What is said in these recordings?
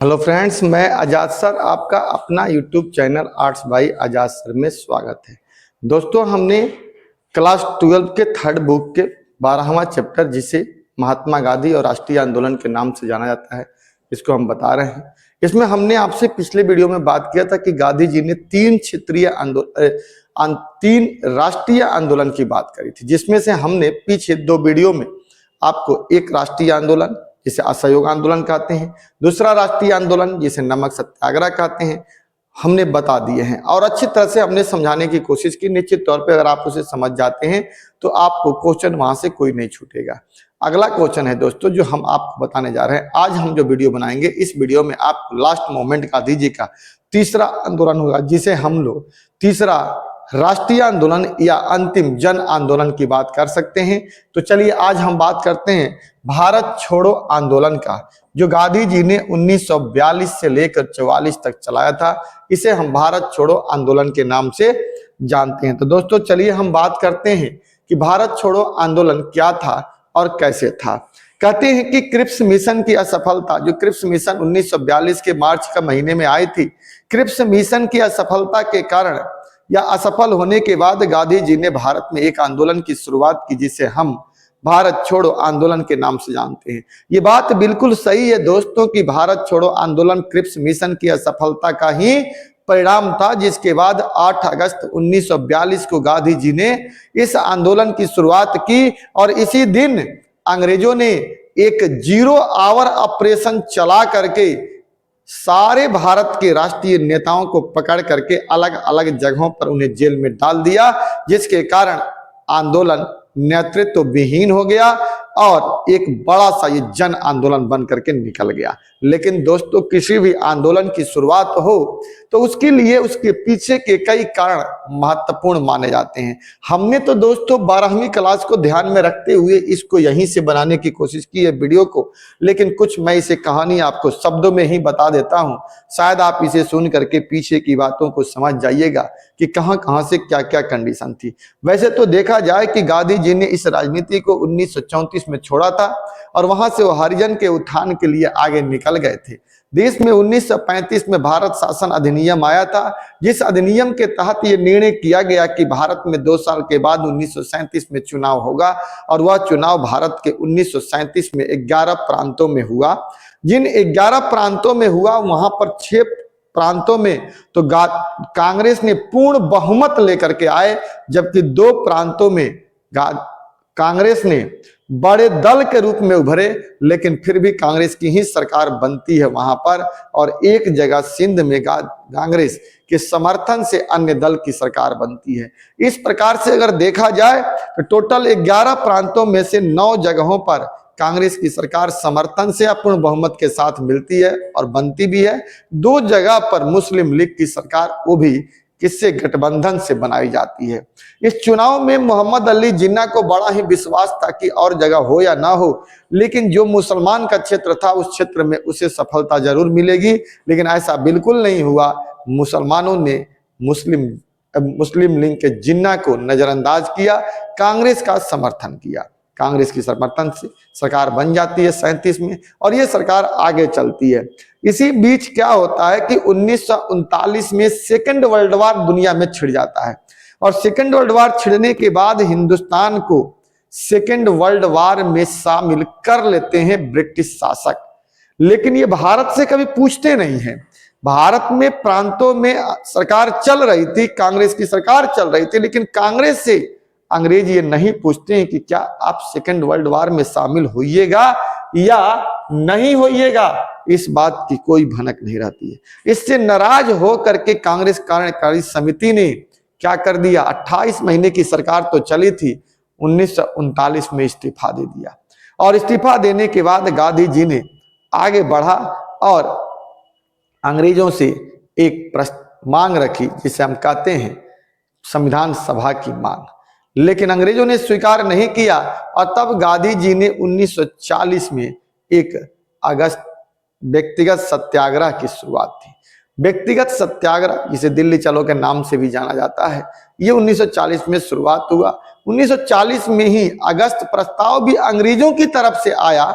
Hello friends, मैं आजाद sir आपका अपना यूट्यूब चैनल आर्ट्स बाय आजाद सर में स्वागत है। दोस्तों, हमने क्लास 12 के थर्ड बुक के 12वां चैप्टर, जिसे महात्मा गांधी और राष्ट्रीय आंदोलन के नाम से जाना जाता है, इसको हम बता रहे हैं। इसमें हमने आपसे पिछले वीडियो में बात किया था कि गांधी जी ने तीन राष्ट्रीय आंदोलन की बात करी थी, जिसमें से हमने पीछे दो वीडियो में आपको एक राष्ट्रीय आंदोलन जिसे असहयोग आंदोलन कहते हैं, दूसरा राष्ट्रीय आंदोलन जिसे नमक सत्याग्रह कहते हैं, हमने बता दिए हैं और अच्छी तरह से हमने समझाने की कोशिश की। निश्चित तौर पे अगर आप उसे समझ जाते हैं तो आपको क्वेश्चन वहां से कोई नहीं छूटेगा। अगला क्वेश्चन है दोस्तों जो हम आपको बताने जा रहे हैं। आज हम जो वीडियो बनाएंगे, इस वीडियो में आपको लास्ट मोमेंट गांधी जी का तीसरा आंदोलन होगा, जिसे हम लोग तीसरा राष्ट्रीय आंदोलन या अंतिम जन आंदोलन की बात कर सकते हैं। तो चलिए आज हम बात करते हैं भारत छोड़ो आंदोलन का, जो गांधी जी ने 1942 से लेकर 44 तक चलाया था। इसे हम भारत छोड़ो आंदोलन के नाम से जानते हैं। तो दोस्तों चलिए हम बात करते हैं कि भारत छोड़ो आंदोलन क्या था और कैसे था। कहते हैं कि क्रिप्स मिशन की असफलता, जो क्रिप्स मिशन 1942 के मार्च का महीने में आई थी, क्रिप्स मिशन की असफलता के कारण या असफल होने के बाद गांधी जी ने भारत में एक आंदोलन की शुरुआत की, जिसे हम भारत छोड़ो आंदोलन के नाम से जानते हैं। ये बात बिल्कुल सही है दोस्तों कि भारत छोड़ो आंदोलन क्रिप्स मिशन की असफलता का ही परिणाम था, जिसके बाद 8 अगस्त 1942 को गांधी जी ने इस आंदोलन की शुरुआत की और इसी दिन अंग्रेजों ने एक 0 आवर ऑपरेशन चला करके सारे भारत के राष्ट्रीय नेताओं को पकड़ करके अलग अलग जगहों पर उन्हें जेल में डाल दिया, जिसके कारण आंदोलन नेतृत्व विहीन हो गया और एक बड़ा सा ये जन आंदोलन बन करके निकल गया। लेकिन दोस्तों, किसी भी आंदोलन की शुरुआत हो तो उसके लिए उसके पीछे के कई कारण महत्वपूर्ण माने जाते हैं। हमने तो दोस्तों 12वीं क्लास को ध्यान में रखते हुए इसको यहीं से बनाने की कोशिश की है वीडियो को, लेकिन कुछ मैं इसे कहानी आपको शब्दों में ही बता देता हूं। शायद आप इसे सुन करके पीछे की बातों को समझ जाइएगा कि कहां कहां से क्या क्या कंडीशन थी। वैसे तो देखा जाए कि गांधी जी ने इस राजनीति को 1934 में छोड़ा था और वहां से वो हरिजन के उत्थान के लिए आगे निकल गए थे। देश में 1935 में भारत शासन अधिनियम आया था, जिस अधिनियम के तहत ये निर्णय किया गया कि भारत में 2 साल के बाद 1937 में चुनाव होगा और वह चुनाव भारत के 1937 में 11 प्रांतों में हुआ। जिन 11 प्रांतों में हुआ, वहां पर 6 प्रांतों में तो कांग्रेस ने पूर्ण बहुमत लेकर के आए, जबकि 2 प्रांतों में कांग्रेस ने बड़े दल के रूप में उभरे, लेकिन फिर भी कांग्रेस की ही सरकार बनती है वहां पर। और एक जगह सिंध में कांग्रेस के समर्थन से अन्य दल की सरकार बनती है। इस प्रकार से अगर देखा जाए तो टोटल 11 प्रांतों में से 9 जगहों पर कांग्रेस की सरकार समर्थन से अपूर्ण बहुमत के साथ मिलती है और बनती भी है। 2 जगह पर मुस्लिम लीग की सरकार, वो भी किससे, गठबंधन से बनाई जाती है। इस चुनाव में मोहम्मद अली जिन्ना को बड़ा ही विश्वास था कि और जगह हो या ना हो, लेकिन जो मुसलमान का क्षेत्र था उस क्षेत्र में उसे सफलता जरूर मिलेगी, लेकिन ऐसा बिल्कुल नहीं हुआ। मुसलमानों ने मुस्लिम लीग के जिन्ना को नजरअंदाज किया, कांग्रेस का समर्थन किया। कांग्रेस की समर्थन से सरकार बन जाती है 37 में और ये सरकार आगे चलती है। इसी बीच क्या होता है कि 1939 में सेकेंड वर्ल्ड वार दुनिया में छिड़ जाता है और सेकेंड वर्ल्ड वार छिड़ने के बाद हिंदुस्तान को सेकेंड वर्ल्ड वार में शामिल कर लेते हैं ब्रिटिश शासक। लेकिन ये भारत से कभी पूछते नहीं है। भारत में प्रांतों में सरकार चल रही थी, कांग्रेस की सरकार चल रही थी, लेकिन कांग्रेस से अंग्रेज ये नहीं पूछते हैं कि क्या आप सेकेंड वर्ल्ड वार में शामिल होइएगा या नहीं होइएगा, इस बात की कोई भनक नहीं रहती है। इससे नाराज हो करके कांग्रेस कार्यकारी समिति ने क्या कर दिया, 28 महीने की सरकार तो चली थी, 1939 में इस्तीफा दे दिया। और इस्तीफा देने के बाद गांधी जी ने आगे बढ़ा और अंग्रेजों से एक मांग रखी, जिसे हम कहते हैं संविधान सभा की मांग, लेकिन अंग्रेजों ने स्वीकार नहीं किया। और तब गांधी जी ने 1940 में एक अगस्त व्यक्तिगत सत्याग्रह की शुरुआत की। व्यक्तिगत सत्याग्रह, जिसे दिल्ली चलो के नाम से भी जाना जाता है, ये 1940 में शुरुआत हुआ। 1940 में ही अगस्त प्रस्ताव भी अंग्रेजों की तरफ से आया,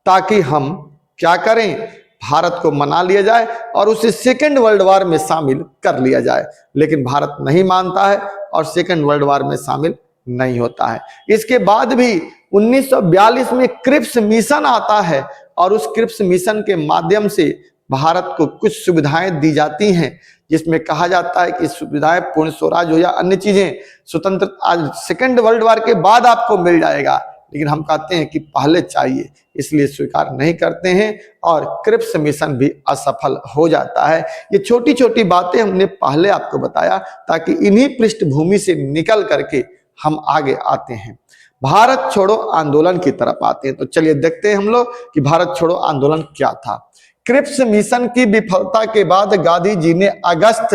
ताकि हम क्या करें, भारत को मना लिया जाए और उसे सेकेंड वर्ल्ड वॉर में शामिल कर लिया जाए। लेकिन भारत नहीं मानता है और सेकेंड वर्ल्ड वॉर में शामिल नहीं होता है। इसके बाद भी 1942 में क्रिप्स मिशन आता है और उस क्रिप्स मिशन के माध्यम से भारत को कुछ सुविधाएं दी जाती हैं, जिसमें कहा जाता है कि सुविधाएं पूर्ण स्वराज हो या अन्य चीजें स्वतंत्र आज सेकेंड वर्ल्ड वॉर के बाद आपको मिल जाएगा, लेकिन हम कहते हैं कि पहले चाहिए, इसलिए स्वीकार नहीं करते हैं और क्रिप्स मिशन भी असफल हो जाता है। ये छोटी छोटी बातें हमने पहले आपको बताया ताकि इन्हीं पृष्ठभूमि से निकल करके हम आगे आते हैं, भारत छोड़ो आंदोलन की तरफ आते हैं। तो चलिए देखते हैं हम लोग कि भारत छोड़ो आंदोलन क्या था। क्रिप्स मिशन की विफलता के बाद गांधी जी ने अगस्त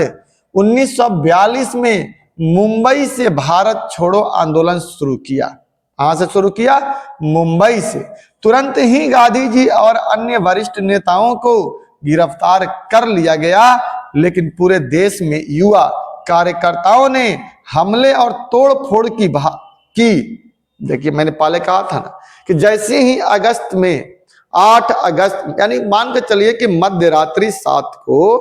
1942 में मुंबई से भारत छोड़ो आंदोलन शुरू किया। कहां से शुरू किया? मुंबई से। तुरंत ही गांधी जी और अन्य वरिष्ठ नेताओं को गिरफ्तार कर लिया गया, लेकिन पूरे देश में युवा कार्यकर्ताओं ने हमले और तोड़फोड़ की। देखिए मैंने पहले कहा था ना कि जैसे ही अगस्त में 8 अगस्त यानी मान के चलिए कि मध्य रात्रि 7 को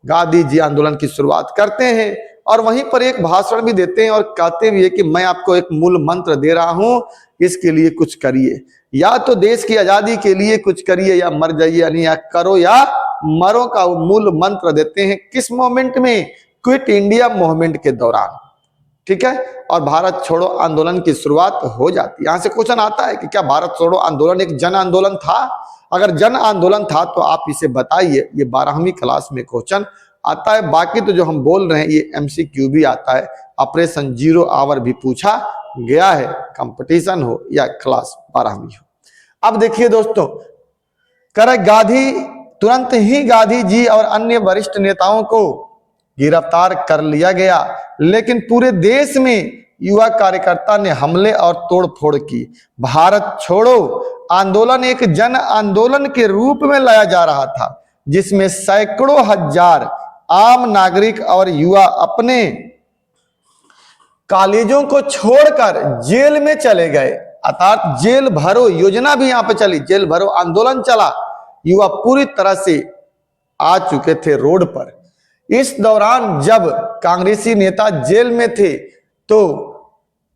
गांधी जी आंदोलन की शुरुआत करते हैं और वहीं पर एक भाषण भी देते हैं और कहते भी है कि मैं आपको एक मूल मंत्र दे रहा हूं, इसके लिए कुछ करिए, या तो देश की आजादी के लिए कुछ करिए या मर जाइए, यानी या करो या मरो का मूल मंत्र देते हैं। किस मोमेंट में? क्विट इंडिया मूवमेंट के दौरान, ठीक है। और भारत छोड़ो आंदोलन की शुरुआत हो जाती है। यहां से क्वेश्चन आता है कि क्या भारत छोड़ो आंदोलन एक जन आंदोलन था? अगर जन आंदोलन था तो आप इसे बताइए। ये 12वीं क्लास में क्वेश्चन आता है। बाकी तो जो हम बोल रहे हैं ये MCQ भी आता है, ऑपरेशन 0 आवर भी पूछा गया है, कंपटीशन हो या क्लास 12वीं हो। अब देखिए दोस्तों, तुरंत ही गांधी जी और अन्य वरिष्ठ नेताओं को गिरफ्तार कर लिया गया, लेकिन पूरे देश में युवा कार्यकर्ता ने हमले और तोड़फोड़ की। भारत छोड़ो आंदोलन एक जन आंदोलन के रूप में लाया जा रहा था, जिसमें सैकड़ों हजार आम नागरिक और युवा अपने कॉलेजों को छोड़कर जेल में चले गए। अर्थात जेल भरो योजना भी यहां पे चली, जेल भरो आंदोलन चला। युवा पूरी तरह से आ चुके थे रोड पर। इस दौरान जब कांग्रेसी नेता जेल में थे तो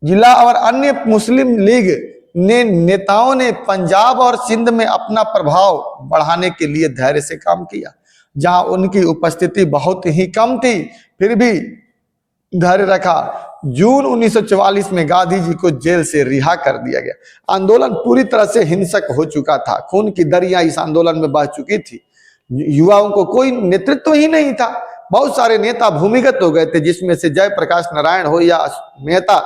जिला और अन्य मुस्लिम लीग नेताओं ने पंजाब और सिंध में अपना प्रभाव बढ़ाने के लिए धैर्य से काम किया। जहां उनकी उपस्थिति बहुत ही कम थी, फिर भी धैर्य रखा। जून 1944 में गांधी जी को जेल से रिहा कर दिया गया। आंदोलन पूरी तरह से हिंसक हो चुका था, खून की दरिया इस आंदोलन में बह चुकी थी। युवाओं को कोई नेतृत्व ही नहीं था। बहुत सारे नेता भूमिगत हो गए थे, जिसमें से जयप्रकाश नारायण हो या मेहता,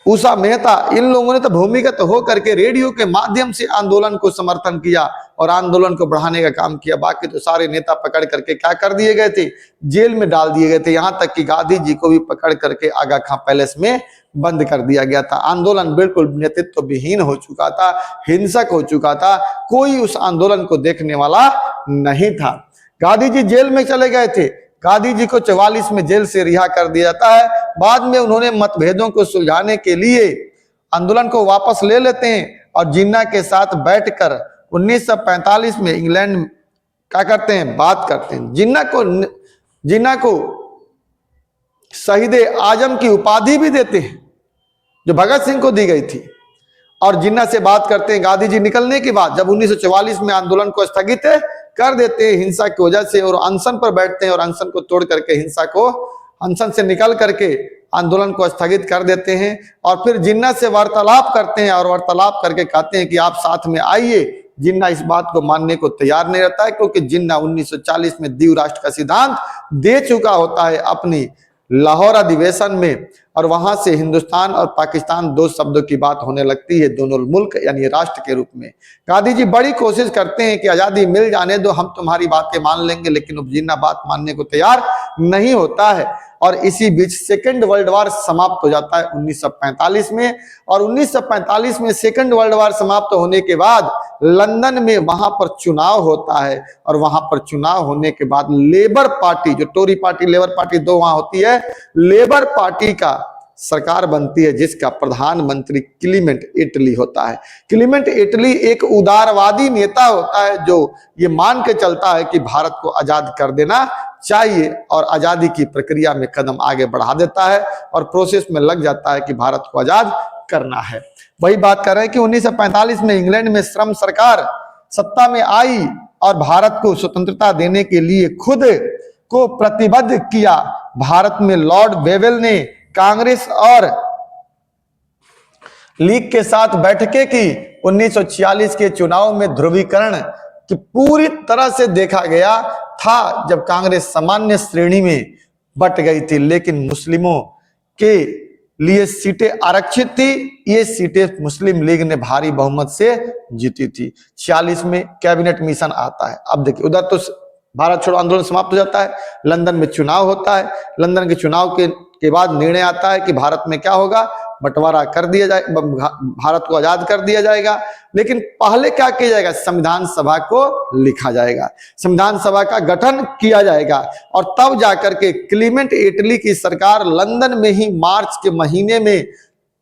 उषा मेहता, इन लोगों ने तो भूमिगत होकर के रेडियो के माध्यम से आंदोलन को समर्थन किया और आंदोलन को बढ़ाने का काम किया। बाकी तो सारे नेता पकड़ करके क्या कर दिए गए थे? जेल में डाल दिए गए थे। यहां तक कि गांधी जी को भी पकड़ करके आगा खां पैलेस में बंद कर दिया गया था। आंदोलन बिल्कुल नेतृत्व विहीन हो चुका था, हिंसक हो चुका था, कोई उस आंदोलन को देखने वाला नहीं था। गांधी जी जेल में चले गए थे। गांधी जी को 44 में जेल से रिहा कर दिया जाता है। बाद में उन्होंने मतभेदों को सुलझाने के लिए आंदोलन को वापस ले लेते हैं और जिन्ना के साथ बैठकर 1945 में इंग्लैंड क्या करते हैं? बात करते हैं। जिन्ना को शहीद आजम की उपाधि भी देते हैं, जो भगत सिंह को दी गई थी, और जिन्ना से बात करते हैं। गांधी जी निकलने के बाद जब 1944 में आंदोलन को स्थगित कर देते हैं हिंसा की वजह से, और अनशन पर बैठते हैं और अनशन को तोड़ करके अनशन से निकल करके आंदोलन को स्थगित कर देते हैं। और फिर जिन्ना से वार्तालाप करते हैं और वार्तालाप करके कहते हैं कि आप साथ में आइए। जिन्ना इस बात को मानने को तैयार नहीं रहता है, क्योंकि जिन्ना 1940 में द्वीप राष्ट्र का सिद्धांत दे चुका होता है अपनी लाहौर अधिवेशन में, और वहां से हिंदुस्तान और पाकिस्तान दो शब्दों की बात होने लगती है, दोनों मुल्क यानी राष्ट्र के रूप में। गांधी जी बड़ी कोशिश करते हैं कि आजादी मिल जाने दो, हम तुम्हारी बातें मान लेंगे, लेकिन जिन्ना बात मानने को तैयार नहीं होता है। और इसी बीच सेकेंड वर्ल्ड वॉर समाप्त हो जाता है 1945 में। और 1945 में सेकेंड वर्ल्ड वॉर समाप्त होने के बाद लंदन में वहां पर चुनाव होता है, और वहां पर चुनाव होने के बाद लेबर पार्टी, जो टोरी पार्टी लेबर पार्टी दो वहां होती है, लेबर पार्टी का सरकार बनती है जिसका प्रधानमंत्री क्लीमेंट एटली होता है। क्लीमेंट एटली एक उदारवादी नेता होता है जो ये मान के चलता है कि भारत को आजाद कर देना चाहिए और आजादी की प्रक्रिया में कदम आगे बढ़ा देता है और प्रोसेस में लग जाता है कि भारत को आजाद करना है। वही बात कर रहे हैं कि 1945 में इंग्लैंड में श्रम सरकार सत्ता में आई और भारत को स्वतंत्रता देने के लिए खुद को प्रतिबद्ध किया। भारत में लॉर्ड वेवेल ने कांग्रेस और लीग के साथ बैठकें की। 1946 के चुनाव में ध्रुवीकरण की पूरी तरह से देखा गया था जब कांग्रेस सामान्य श्रेणी में बट गई थी, लेकिन मुस्लिमों के लिए सीटें आरक्षित थी। ये सीटें मुस्लिम लीग ने भारी बहुमत से जीती थी। 46 में कैबिनेट मिशन आता है। अब देखिए उधर तो भारत छोड़ो आंदोलन समाप्त हो जाता है, लंदन में चुनाव होता है। लंदन के चुनाव के बाद निर्णय आता है कि भारत में क्या होगा, बंटवारा कर दिया जाए, भारत को आजाद कर दिया जाएगा। लेकिन पहले क्या किया जाएगा, संविधान सभा को लिखा जाएगा, संविधान सभा का गठन किया जाएगा और तब जाकर के क्लीमेंट एटली की सरकार लंदन में ही मार्च के महीने में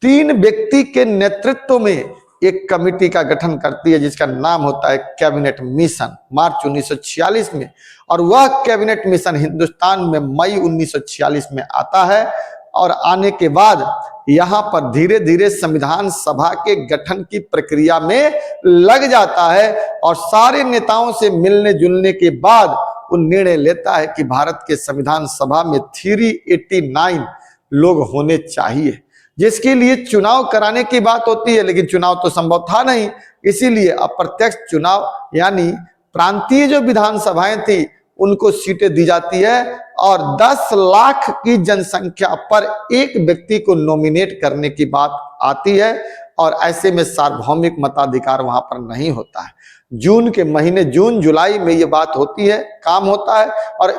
3 व्यक्ति के नेतृत्व में एक कमेटी का गठन करती है जिसका नाम होता है कैबिनेट मिशन, मार्च 1946 में। और वह कैबिनेट मिशन हिंदुस्तान में मई 1946 में आता है और आने के बाद यहां पर धीरे धीरे संविधान सभा के गठन की प्रक्रिया में लग जाता है और सारे नेताओं से मिलने जुलने के बाद वो निर्णय लेता है कि भारत के संविधान सभा में 389 लोग होने चाहिए, जिसके लिए चुनाव कराने की बात होती है, लेकिन चुनाव तो संभव था नहीं। इसीलिए अप्रत्यक्ष चुनाव यानी प्रांतीय जो विधानसभाएं थी उनको सीटें दी जाती है और 10 लाख की जनसंख्या पर एक व्यक्ति को नॉमिनेट करने की बात आती है और ऐसे में सार्वभौमिक मताधिकार वहां पर नहीं होता है। जून के महीने जून जुलाई में ये बात होती है, काम होता है और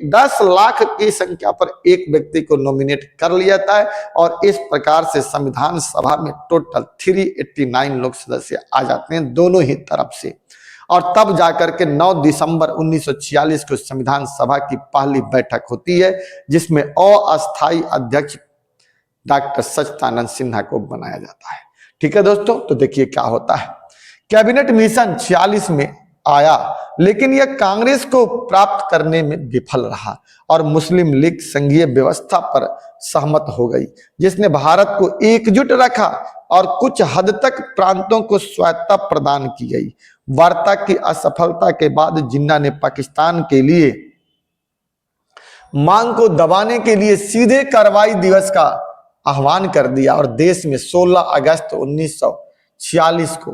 10 लाख की संख्या पर एक व्यक्ति को नॉमिनेट कर लिया जाता है और इस प्रकार से संविधान सभा में टोटल 389 लोग सदस्य आ जाते हैं दोनों ही तरफ से। और तब जाकर के 9 दिसंबर 1946 को संविधान सभा की पहली बैठक होती है जिसमें अस्थायी अध्यक्ष डॉक्टर सच्चिदानंद सिन्हा को बनाया जाता है। ठीक है दोस्तों, तो देखिए क्या होता है। कैबिनेट मिशन 46 में आया लेकिन यह कांग्रेस को प्राप्त करने में विफल रहा और मुस्लिम लीग संघीय व्यवस्था पर सहमत हो गई जिसने भारत को एकजुट रखा और कुछ हद तक प्रांतों को स्वायत्तता प्रदान की गई। वार्ता की असफलता के बाद जिन्ना ने पाकिस्तान के लिए मांग को दबाने के लिए सीधे कार्रवाई दिवस का आह्वान कर दिया और देश में 16 अगस्त 1946 को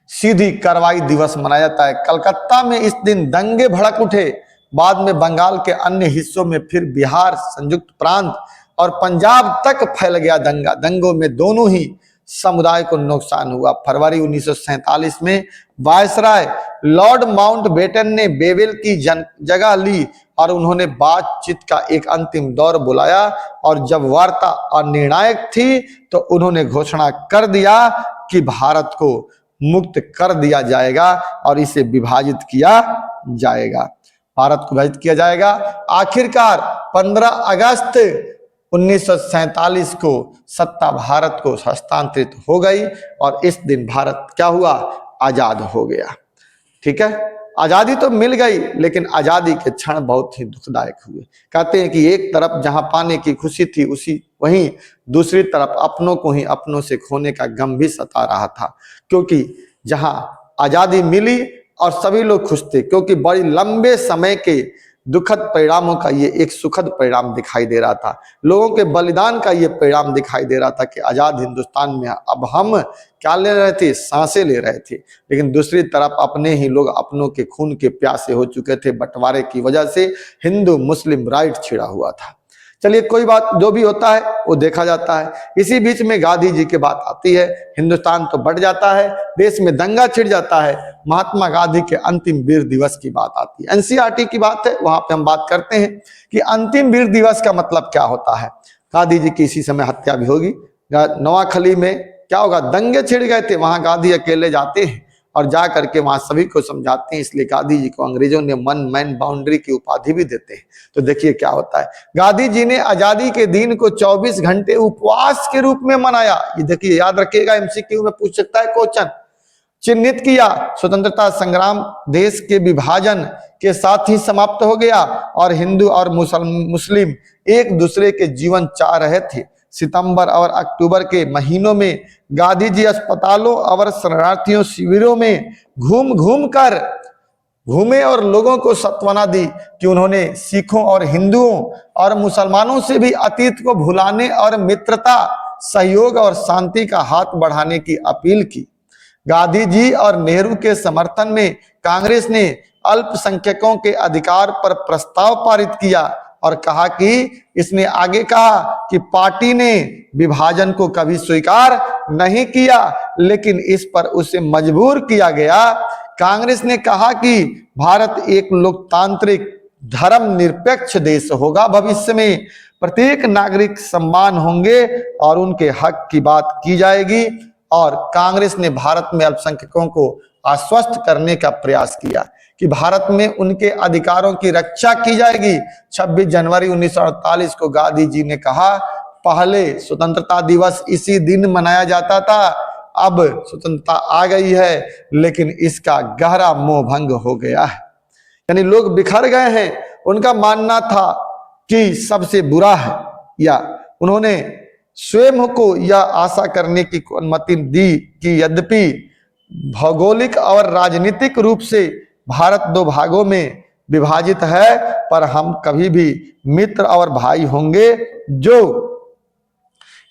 सीधी कार्रवाई दिवस मनाया जाता है। कलकत्ता में इस दिन दंगे भड़क उठे, बाद में बंगाल के अन्य हिस्सों में, फिर बिहार, संयुक्त प्रांत और पंजाब तक फैल गया दंगा। दंगों में दोनों ही समुदाय को नुकसान हुआ। फरवरी 1947 में वायसराय लॉर्ड माउंटबेटन ने वेवेल की जगह ली और उन्होंने बातचीत का एक अंतिम दौर बुलाया और जब वार्ता अनिर्णायक थी तो उन्होंने घोषणा कर दिया कि भारत को मुक्त कर दिया जाएगा और इसे विभाजित किया जाएगा। भारत को विभाजित किया जाएगा। आखिरकार 15 अगस्त 1947 को सत्ता भारत को हस्तांतरित हो गई और इस दिन भारत क्या हुआ, आजाद हो गया। ठीक है, आजादी तो मिल गई लेकिन आजादी के क्षण बहुत ही दुखदायक हुए। कहते हैं कि एक तरफ जहां पाने की खुशी थी वहीं दूसरी तरफ अपनों को ही अपनों से खोने का गम भी सता रहा था, क्योंकि जहां आजादी मिली और सभी लोग खुश थे क्योंकि बड़ी लंबे समय के दुखद परिणामों का ये एक सुखद परिणाम दिखाई दे रहा था। लोगों के बलिदान का ये परिणाम दिखाई दे रहा था कि आजाद हिंदुस्तान में अब हम क्या ले रहे थे, सांसें ले रहे थे। लेकिन दूसरी तरफ अपने ही लोग अपनों के खून के प्यासे हो चुके थे। बंटवारे की वजह से हिंदू मुस्लिम राइट छिड़ा हुआ था। चलिए कोई बात, जो भी होता है वो देखा जाता है। इसी बीच में गांधी जी की बात आती है। हिंदुस्तान तो बढ़ जाता है, देश में दंगा छिड़ जाता है। महात्मा गांधी के अंतिम वीर दिवस की बात आती है। एनसीईआरटी की बात है, वहां पे हम बात करते हैं कि अंतिम वीर दिवस का मतलब क्या होता है। गांधी जी की इसी समय हत्या भी होगी। नवाखली में क्या होगा, दंगे छिड़ गए थे, वहां गांधी अकेले जाते हैं और जा करके वहां सभी को समझाते हैं। इसलिए गांधी जी को अंग्रेजों ने वन मैन बाउंड्री की उपाधि भी देते हैं। तो देखिए क्या होता है, गांधी जी ने आजादी के दिन को 24 घंटे उपवास के रूप में मनाया। ये देखिए, याद रखिएगा, एमसीक्यू में पूछ सकता है क्वेश्चन। चिन्हित किया, स्वतंत्रता संग्राम देश के विभाजन के साथ ही समाप्त हो गया और हिंदू और मुस्लिम एक दूसरे के जीवन चाह रहे थे। सितंबर और अक्टूबर के महीनों में गांधी जी अस्पतालों और शरणार्थियों शिविरों में घूम घूम कर घूमे और लोगों को सांत्वना दी कि उन्होंने सिखों और हिंदुओं और मुसलमानों से भी अतीत को भुलाने और मित्रता, सहयोग और शांति का हाथ बढ़ाने की अपील की। गांधी जी और नेहरू के समर्थन में कांग्रेस ने अल्पसंख्यकों के अधिकार पर प्रस्ताव पारित किया और कहा कि इसने आगे कहा कि पार्टी ने विभाजन को कभी स्वीकार नहीं किया, लेकिन इस पर उसे मजबूर किया गया। कांग्रेस ने कहा कि भारत एक लोकतांत्रिक धर्मनिरपेक्ष देश होगा, भविष्य में प्रत्येक नागरिक सम्मान होंगे और उनके हक की बात की जाएगी। और कांग्रेस ने भारत में अल्पसंख्यकों को आश्वस्त करने का प्रयास किया कि भारत में उनके अधिकारों की रक्षा की जाएगी। 26 जनवरी 1948 को गांधी जी ने कहा, पहले स्वतंत्रता दिवस इसी दिन मनाया जाता था, अब स्वतंत्रता आ गई है लेकिन इसका गहरा मोह भंग हो गया है। यानी लोग बिखर गए हैं। उनका मानना था कि सबसे बुरा है, या उन्होंने स्वयं को यह आशा करने की अनुमति दी कि यद्यपि भौगोलिक और राजनीतिक रूप से भारत दो भागों में विभाजित है, पर हम कभी भी मित्र और भाई होंगे जो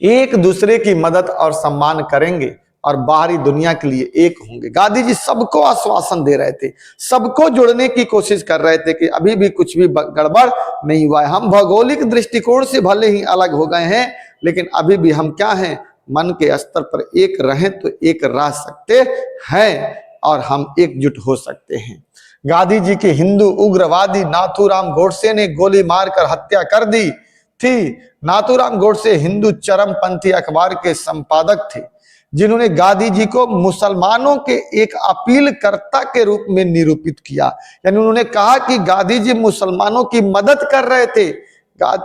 एक दूसरे की मदद और सम्मान करेंगे और बाहरी दुनिया के लिए एक होंगे। गांधी जी सबको आश्वासन दे रहे थे, सबको जोड़ने की कोशिश कर रहे थे कि अभी भी कुछ भी गड़बड़ नहीं हुआ है। हम भौगोलिक दृष्टिकोण से भले ही अलग हो गए हैं, लेकिन अभी भी हम क्या हैं, मन के स्तर पर एक रहें तो एक रह सकते हैं और हम एकजुट हो सकते हैं। गांधी जी के हिंदू उग्रवादी नाथूराम गोडसे ने गोली मारकर हत्या कर दी थी। नाथूराम गोडसे हिंदू चरमपंथी अखबार के संपादक थे, जिन्होंने गांधी जी को मुसलमानों के एक अपीलकर्ता के रूप में निरूपित किया। यानी उन्होंने कहा कि गांधी जी मुसलमानों की मदद कर रहे थे,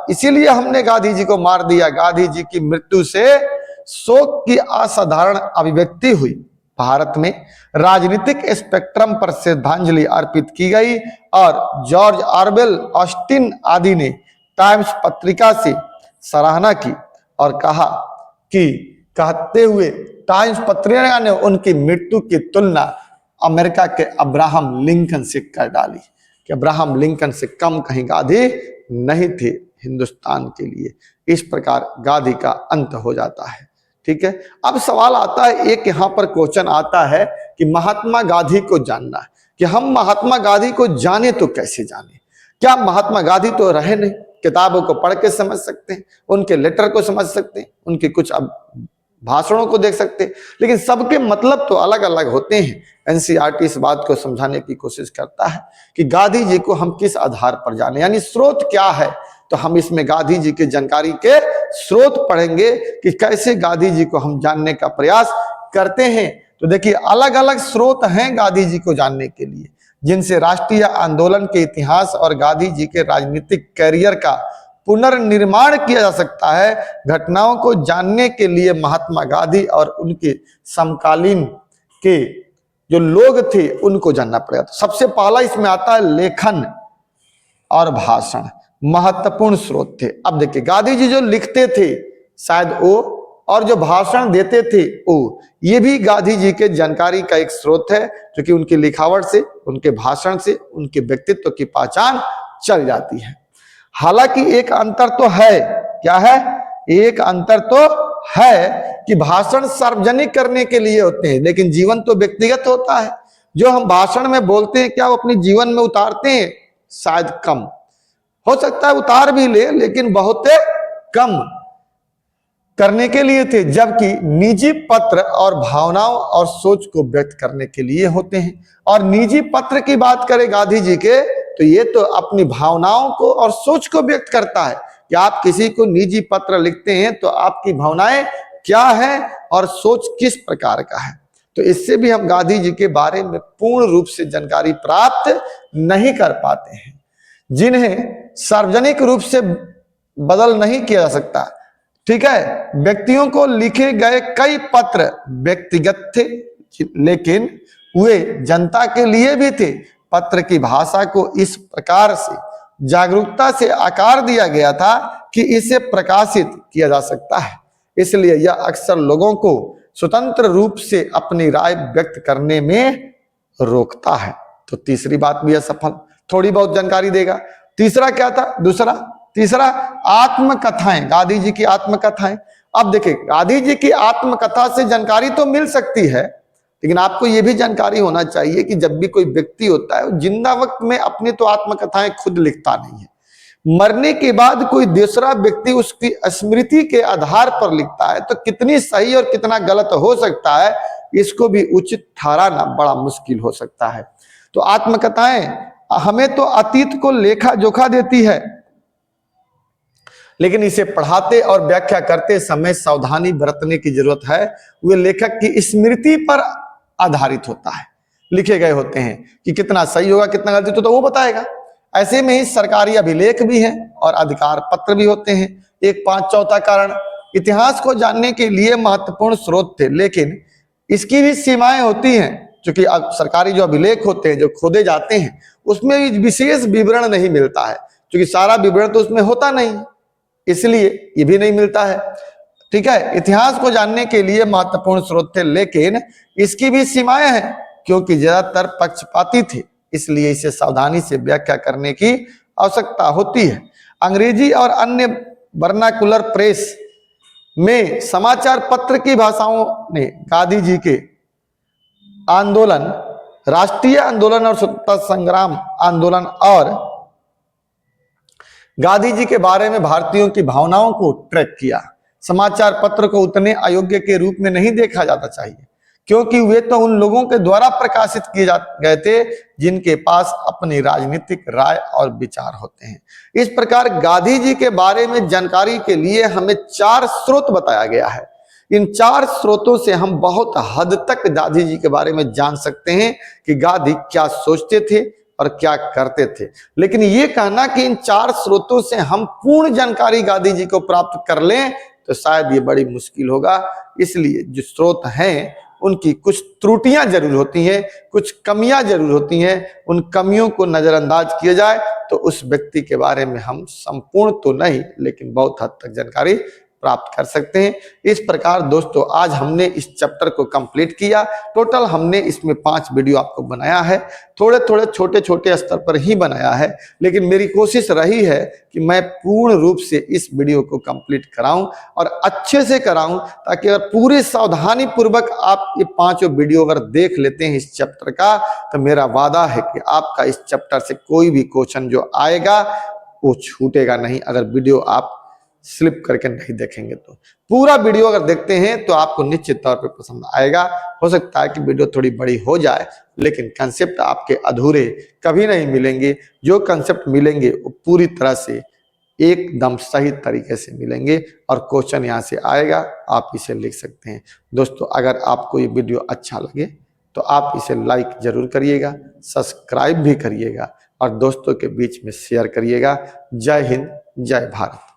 इसीलिए हमने गांधी जी को मार दिया। गांधी जी की मृत्यु से शोक की असाधारण अभिव्यक्ति हुई। भारत में राजनीतिक स्पेक्ट्रम पर श्रद्धांजलि अर्पित की गई और जॉर्ज ऑरवेल, ऑस्टिन आदि ने टाइम्स पत्रिका से सराहना की और कहा कि कहते हुए टाइम्स पत्रिका ने उनकी मृत्यु की तुलना अमेरिका के अब्राहम लिंकन से कर डाली कि अब्राहम लिंकन से कम कहीं गांधी नहीं थे हिंदुस्तान के लिए। इस प्रकार गांधी का अंत हो जाता है। ठीक है, अब सवाल आता है, एक यहाँ पर क्वेश्चन आता है कि महात्मा गांधी को जानना है कि हम महात्मा गांधी को जाने तो कैसे जाने। क्या महात्मा गांधी तो रहे नहीं, किताबों को पढ़ के समझ सकते हैं, उनके लेटर को समझ सकते हैं, उनके कुछ भाषणों को देख सकते हैं, लेकिन सबके मतलब तो अलग अलग होते हैं। एनसीईआरटी इस बात को समझाने की कोशिश करता है कि गांधी जी को हम किस आधार पर जाने, यानी स्रोत क्या है। तो हम इसमें गांधी जी के जानकारी के स्रोत पढ़ेंगे कि कैसे गांधी जी को हम जानने का प्रयास करते हैं। तो देखिए, अलग अलग स्रोत हैं गांधी जी को जानने के लिए, जिनसे राष्ट्रीय आंदोलन के इतिहास और गांधी जी के राजनीतिक कैरियर का पुनर्निर्माण किया जा सकता है। घटनाओं को जानने के लिए महात्मा गांधी और उनके समकालीन के जो लोग थे उनको जानना पड़ेगा। तो सबसे पहला इसमें आता है लेखन और भाषण, महत्वपूर्ण स्रोत थे। अब देखिए, गांधी जी जो लिखते थे शायद वो, और जो भाषण देते थे वो, ये भी गांधी जी के जानकारी का एक स्रोत है, जो कि उनकी लिखावट से, उनके भाषण से, उनके व्यक्तित्व की पहचान चल जाती है। हालांकि एक अंतर तो है, क्या है, एक अंतर तो है कि भाषण सार्वजनिक करने के लिए होते हैं, लेकिन जीवन तो व्यक्तिगत होता है। जो हम भाषण में बोलते हैं, क्या वो अपने जीवन में उतारते हैं? शायद कम हो सकता है, उतार भी ले, लेकिन बहुत कम करने के लिए थे। जबकि निजी पत्र और भावनाओं और सोच को व्यक्त करने के लिए होते हैं। और निजी पत्र की बात करें गांधी जी के, तो ये तो अपनी भावनाओं को और सोच को व्यक्त करता है कि आप किसी को निजी पत्र लिखते हैं तो आपकी भावनाएं क्या है और सोच किस प्रकार का है। तो इससे भी हम गांधी जी के बारे में पूर्ण रूप से जानकारी प्राप्त नहीं कर पाते हैं, जिन्हें सार्वजनिक रूप से बदल नहीं किया जा सकता। ठीक है, व्यक्तियों को लिखे गए कई पत्र व्यक्तिगत थे, लेकिन वे जनता के लिए भी थे। पत्र की भाषा को इस प्रकार से जागरूकता से आकार दिया गया था कि इसे प्रकाशित किया जा सकता है, इसलिए यह अक्सर लोगों को स्वतंत्र रूप से अपनी राय व्यक्त करने में रोकता है। तो तीसरी बात भी असफल, थोड़ी बहुत जानकारी देगा। तीसरा क्या था? तीसरा आत्मकथाएं, गांधी जी की आत्मकथाएं। अब देखिए, गांधी जी की आत्मकथा से जानकारी तो मिल सकती है, लेकिन आपको यह भी जानकारी होना चाहिए कि जब भी कोई व्यक्ति होता है, जिंदा वक्त में अपनी तो आत्मकथाएं खुद लिखता नहीं है, मरने के बाद कोई दूसरा व्यक्ति उसकी स्मृति के आधार पर लिखता है, तो कितनी सही और कितना गलत हो सकता है, इसको भी उचित ठहराना बड़ा मुश्किल हो सकता है। तो आत्मकथाएं हमें तो अतीत को लेखा जोखा देती है, लेकिन इसे पढ़ाते और व्याख्या करते समय सावधानी बरतने की जरूरत है। वे लेखक की स्मृति पर आधारित होता है, लिखे गए होते हैं कि कितना सही होगा कितना गलत होगा तो वो बताएगा। ऐसे में ही सरकारी अभिलेख भी हैं और अधिकार पत्र भी होते हैं। एक 5 कारण इतिहास को जानने के लिए महत्वपूर्ण स्रोत थे, लेकिन इसकी भी सीमाएं होती हैं, क्योंकि अब सरकारी जो अभिलेख होते हैं जो खोदे जाते हैं उसमें भी विशेष विवरण नहीं मिलता है, क्योंकि सारा विवरण तो उसमें होता नहीं, इसलिए ये भी नहीं मिलता है। ठीक है, इतिहास को जानने के लिए महत्वपूर्ण स्रोत थे, लेकिन इसकी भी सीमाएं हैं, क्योंकि ज्यादातर पक्षपाती थे, इसलिए इसे सावधानी से व्याख्या करने की आवश्यकता होती है। अंग्रेजी और अन्य वर्नाकुलर प्रेस में समाचार पत्र की भाषाओं ने गांधी जी के आंदोलन, राष्ट्रीय आंदोलन और स्वतंत्रता संग्राम आंदोलन और गांधी जी के बारे में भारतीयों की भावनाओं को ट्रैक किया। समाचार पत्र को उतने अयोग्य के रूप में नहीं देखा जाता चाहिए, क्योंकि वे तो उन लोगों के द्वारा प्रकाशित किए गए थे जिनके पास अपनी राजनीतिक राय और विचार होते हैं। इस प्रकार गांधी जी के बारे में जानकारी के लिए हमें 4 स्रोत बताया गया है। इन 4 स्रोतों से हम बहुत हद तक गांधी जी के बारे में जान सकते हैं कि गांधी क्या सोचते थे और क्या करते थे। लेकिन ये कहना कि इन 4 स्रोतों से हम पूर्ण जानकारी गांधी जी को प्राप्त कर लें तो शायद ये बड़ी मुश्किल होगा। इसलिए जो स्रोत हैं उनकी कुछ त्रुटियां जरूर होती हैं, कुछ कमियां जरूर होती हैं। उन कमियों को नजरअंदाज किया जाए तो उस व्यक्ति के बारे में हम संपूर्ण तो नहीं लेकिन बहुत हद तक जानकारी प्राप्त कर सकते हैं। इस प्रकार दोस्तों आज हमने इस चैप्टर को कंप्लीट किया। टोटल हमने इसमें 5 वीडियो आपको बनाया है, थोड़े थोड़े छोटे छोटे स्तर पर ही बनाया है, लेकिन मेरी कोशिश रही है कि मैं पूर्ण रूप से इस वीडियो को कंप्लीट कराऊं और अच्छे से कराऊं, ताकि अगर पूरी सावधानी पूर्वक आप ये 5 वीडियो अगर देख लेते हैं इस चैप्टर का, तो मेरा वादा है कि आपका इस चैप्टर से कोई भी क्वेश्चन जो आएगा वो छूटेगा नहीं। अगर वीडियो आप स्लिप करके नहीं देखेंगे तो पूरा वीडियो अगर देखते हैं तो आपको निश्चित तौर पे पसंद आएगा। हो सकता है कि वीडियो थोड़ी बड़ी हो जाए, लेकिन कंसेप्ट आपके अधूरे कभी नहीं मिलेंगे। जो कंसेप्ट मिलेंगे वो पूरी तरह से एकदम सही तरीके से मिलेंगे और क्वेश्चन यहाँ से आएगा, आप इसे लिख सकते हैं। दोस्तों अगर आपको ये वीडियो अच्छा लगे तो आप इसे लाइक जरूर करिएगा, सब्सक्राइब भी करिएगा और दोस्तों के बीच में शेयर करिएगा। जय हिंद, जय भारत।